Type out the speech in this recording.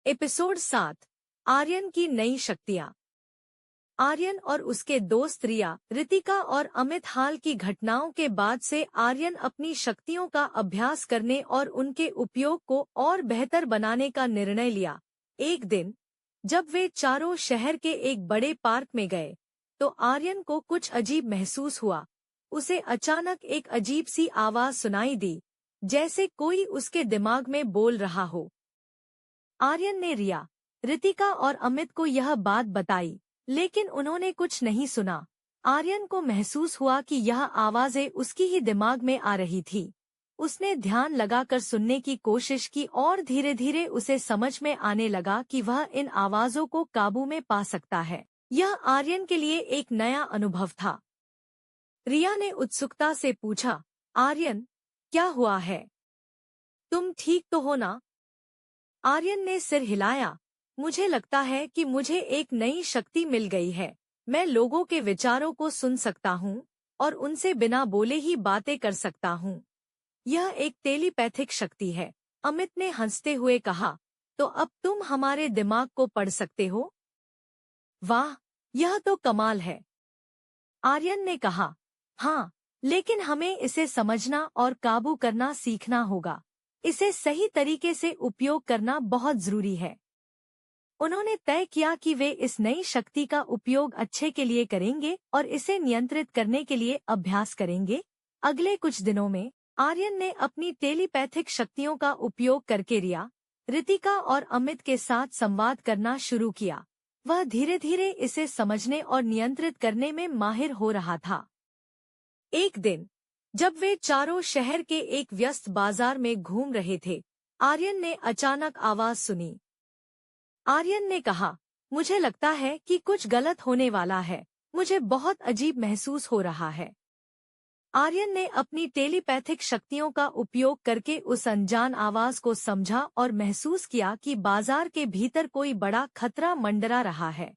Episode 7। Aryan की नई शक्तियाँ। आर्यन और उसके दोस्त रिया, रितिका और अमित हाल की घटनाओं के बाद से आर्यन अपनी शक्तियों का अभ्यास करने और उनके उपयोग को और बेहतर बनाने का निर्णय लिया। एक दिन जब वे चारों शहर के एक बड़े पार्क में गए, तो आर्यन को कुछ अजीब महसूस हुआ। उसे अचानक एक अजीब सी आवाज सुनाई दी, जैसे कोई उसके दिमाग में बोल रहा हो। आर्यन ने रिया, रितिका और अमित को यह बात बताई, लेकिन उन्होंने कुछ नहीं सुना। आर्यन को महसूस हुआ कि यह आवाजें उसकी ही दिमाग में आ रही थी। उसने ध्यान लगाकर सुनने की कोशिश की और धीरे धीरे उसे समझ में आने लगा कि वह इन आवाजों को काबू में पा सकता है। यह आर्यन के लिए एक नया अनुभव था। रिया ने उत्सुकता से पूछा, आर्यन, क्या हुआ है? तुम ठीक तो हो ना? आर्यन ने सिर हिलाया। मुझे लगता है कि मुझे एक नई शक्ति मिल गई है। मैं लोगों के विचारों को सुन सकता हूँ और उनसे बिना बोले ही बातें कर सकता हूँ। यह एक टेलीपैथिक शक्ति है, अमित ने हंसते हुए कहा। तो अब तुम हमारे दिमाग को पढ़ सकते हो? वाह, यह तो कमाल है, आर्यन ने कहा। हाँ, लेकिन हमें इसे समझना और काबू करना सीखना होगा। इसे सही तरीके से उपयोग करना बहुत जरूरी है। उन्होंने तय किया कि वे इस नई शक्ति का उपयोग अच्छे के लिए करेंगे और इसे नियंत्रित करने के लिए अभ्यास करेंगे। अगले कुछ दिनों में आर्यन ने अपनी टेलीपैथिक शक्तियों का उपयोग करके रिया, रितिका और अमित के साथ संवाद करना शुरू किया। वह धीरे धीरे इसे समझने और नियंत्रित करने में माहिर हो रहा था। एक दिन जब वे चारों शहर के एक व्यस्त बाजार में घूम रहे थे, आर्यन ने अचानक आवाज सुनी। आर्यन ने कहा, मुझे लगता है कि कुछ गलत होने वाला है। मुझे बहुत अजीब महसूस हो रहा है। आर्यन ने अपनी टेलीपैथिक शक्तियों का उपयोग करके उस अनजान आवाज को समझा और महसूस किया कि बाजार के भीतर कोई बड़ा खतरा मंडरा रहा है।